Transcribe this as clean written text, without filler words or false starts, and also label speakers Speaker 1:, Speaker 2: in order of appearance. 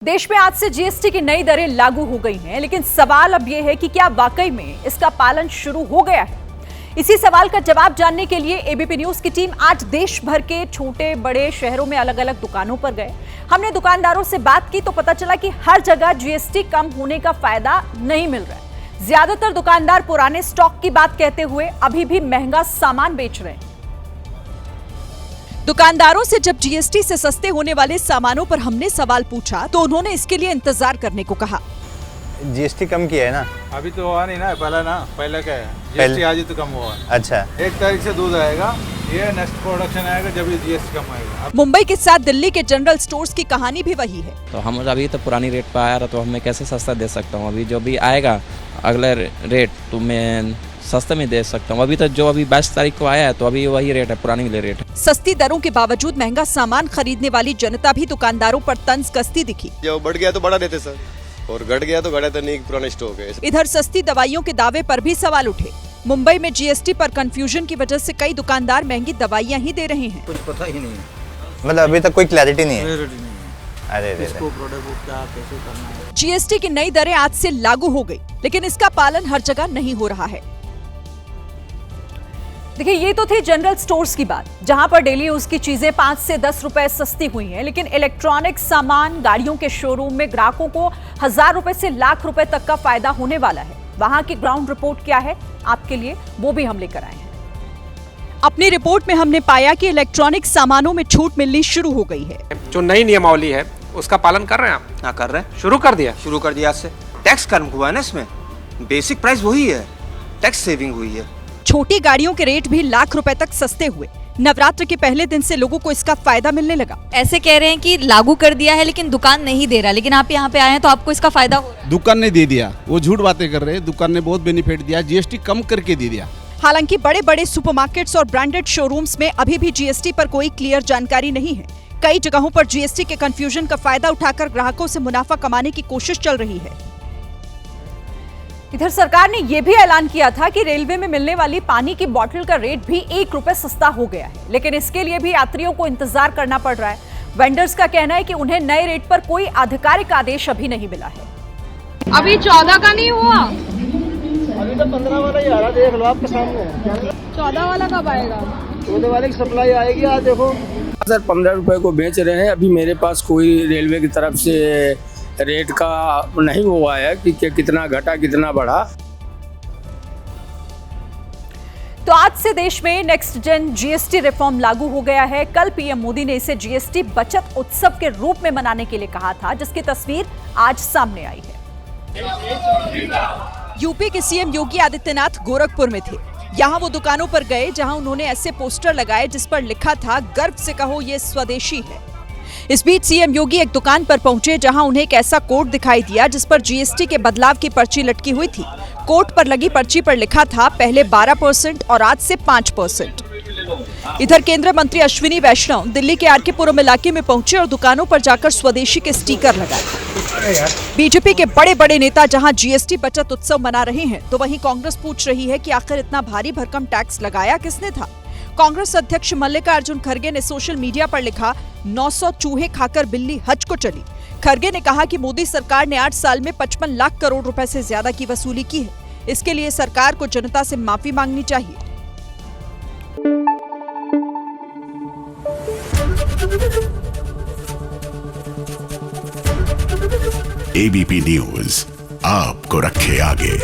Speaker 1: देश में आज से जीएसटी की नई दरें लागू हो गई हैं, लेकिन सवाल अब यह है कि क्या वाकई में इसका पालन शुरू हो गया है। इसी सवाल का जवाब जानने के लिए एबीपी न्यूज की टीम आज देश भर के छोटे बड़े शहरों में अलग अलग दुकानों पर गए। हमने दुकानदारों से बात की तो पता चला कि हर जगह जीएसटी कम होने का फायदा नहीं मिल रहा है। ज्यादातर दुकानदार पुराने स्टॉक की बात कहते हुए अभी भी महंगा सामान बेच रहे हैं। दुकानदारों से जब जीएसटी से सस्ते होने वाले सामानों पर हमने सवाल पूछा तो उन्होंने इसके लिए इंतजार करने को कहा।
Speaker 2: जीएसटी कम किया है ना?
Speaker 3: अभी तो हुआ नहीं ना, पहले क्या है जीएसटी आज ही तो कम हुआ।
Speaker 2: अच्छा,
Speaker 3: 1 तारीख से दूध आएगा, ये नेक्स्ट प्रोडक्शन आएगा जब ये जीएसटी कम आएगा।
Speaker 1: मुंबई के साथ दिल्ली के जनरल स्टोर्स की कहानी भी वही है।
Speaker 4: तो हम अभी तो पुरानी रेट पर आया रहा तो हमें कैसे सस्ता दे सकता हूँ। अभी जो भी आएगा अगला रेट तो मैं सस्ते में दे सकता हूँ। अभी तो जो अभी 22 तारीख को आया है तो अभी वही रेट है, पुरानी वाली रेट है।
Speaker 1: सस्ती दरों के बावजूद महंगा सामान खरीदने वाली जनता भी दुकानदारों पर तंज कसती दिखी।
Speaker 5: जो बढ़ गया तो बढ़ा देते सर, और घट गया तो घटा तो नहीं, पुराना स्टॉक है।
Speaker 1: इधर सस्ती दवाइयों के दावे पर भी सवाल उठे। मुंबई में जीएसटी पर कंफ्यूजन की वजह से कई दुकानदार महंगी दवाइयां ही दे रहे हैं।
Speaker 3: कुछ पता ही नहीं है,
Speaker 2: मतलब अभी तक कोई क्लैरिटी नहीं है। अरे
Speaker 3: इसको प्रोडक्ट को क्या कैसे करना है।
Speaker 1: जीएसटी की नई दरें आज से लागू हो गई, लेकिन इसका पालन हर जगह नहीं हो रहा है। देखिए, ये तो थी जनरल स्टोर्स की बात, जहां पर डेली यूज की चीजें 5 से 10 रुपए सस्ती हुई हैं, लेकिन इलेक्ट्रॉनिक सामान, गाड़ियों के शोरूम में ग्राहकों को 1000 रुपए से लाख रुपए तक का फायदा होने वाला है। वहां की ग्राउंड रिपोर्ट क्या है आपके लिए, वो भी हम लेकर आए हैं। अपनी रिपोर्ट में हमने पाया कि इलेक्ट्रॉनिक सामानों में छूट मिलनी शुरू हो गई है।
Speaker 6: जो नई नियमावली है उसका पालन कर रहे हैं आप?
Speaker 7: हाँ, कर रहे हैं।
Speaker 6: शुरू कर दिया
Speaker 7: आज से। टैक्स कम हुआ है ना, इसमें बेसिक प्राइस वही है, टैक्स सेविंग हुई है।
Speaker 1: छोटी गाड़ियों के रेट भी लाख रुपए तक सस्ते हुए। नवरात्र के पहले दिन से लोगों को इसका फायदा मिलने लगा।
Speaker 8: ऐसे कह रहे हैं कि लागू कर दिया है लेकिन दुकान नहीं दे रहा, लेकिन आप यहाँ पे आए हैं तो आपको इसका फायदा हो रहा है।
Speaker 9: दुकान ने दे दिया, वो झूठ बातें कर रहे हैं। दुकान ने बहुत बेनिफिट दिया, जीएसटी कम करके दे दिया।
Speaker 1: हालांकि बड़े बड़े सुपरमार्केट्स और ब्रांडेड शोरूम्स में अभी भी जीएसटी पर कोई क्लियर जानकारी नहीं है। कई जगहों पर जीएसटी के कंफ्यूजन का फायदा उठाकर ग्राहकों से मुनाफा कमाने की कोशिश चल रही है। इधर सरकार ने यह भी ऐलान किया था कि रेलवे में मिलने वाली पानी की बोतल का रेट भी 1 रुपए सस्ता हो गया है, लेकिन इसके लिए भी यात्रियों को इंतजार करना पड़ रहा है। वेंडर्स का कहना है कि उन्हें नए रेट पर कोई आधिकारिक आदेश अभी नहीं मिला है।
Speaker 10: अभी 14 का नहीं हुआ,
Speaker 3: अभी तो 15 वाला ही आ रहा, देख लो आपके सामने।
Speaker 10: 14 वाला कब आएगा?
Speaker 3: 14 वाले की सप्लाई आएगी, आज देखो
Speaker 11: सर 15 रुपए को बेच रहे हैं। अभी मेरे पास कोई रेलवे की तरफ से रेट का नहीं हुआ है कि कितना घटा कितना बढ़ा।
Speaker 1: तो आज से देश में नेक्स्ट जेन जीएसटी रिफॉर्म लागू हो गया है। कल पीएम मोदी ने इसे जीएसटी बचत उत्सव के रूप में मनाने के लिए कहा था, जिसकी तस्वीर आज सामने आई है। यूपी के सीएम योगी आदित्यनाथ गोरखपुर में थे। यहाँ वो दुकानों पर गए जहां उन्होंने ऐसे पोस्टर लगाए जिस पर लिखा था, गर्व से कहो ये स्वदेशी है। इस बीच सीएम योगी एक दुकान पर पहुंचे जहां उन्हें एक ऐसा कोड दिखाई दिया जिस पर जीएसटी के बदलाव की पर्ची लटकी हुई थी। कोड पर लगी पर्ची पर लिखा था, पहले 12% और आज से 5%। इधर केंद्रीय मंत्री अश्विनी वैष्णव दिल्ली के आरके पुरम इलाके में पहुंचे और दुकानों पर जाकर स्वदेशी के स्टिकर लगाए। बीजेपी के बड़े बड़े नेता जहां जीएसटी बचत उत्सव मना रहे हैं, तो वहीं कांग्रेस पूछ रही है कि आखिर इतना भारी भरकम टैक्स लगाया किसने था। कांग्रेस अध्यक्ष मल्लिकार्जुन खड़गे ने सोशल मीडिया पर लिखा, 900 चूहे खाकर बिल्ली हज को चली। खड़गे ने कहा कि मोदी सरकार ने 8 साल में 55 लाख करोड़ रुपए से ज्यादा की वसूली की है। इसके लिए सरकार को जनता से माफी मांगनी चाहिए।
Speaker 12: एबीपी न्यूज आपको रखे आगे।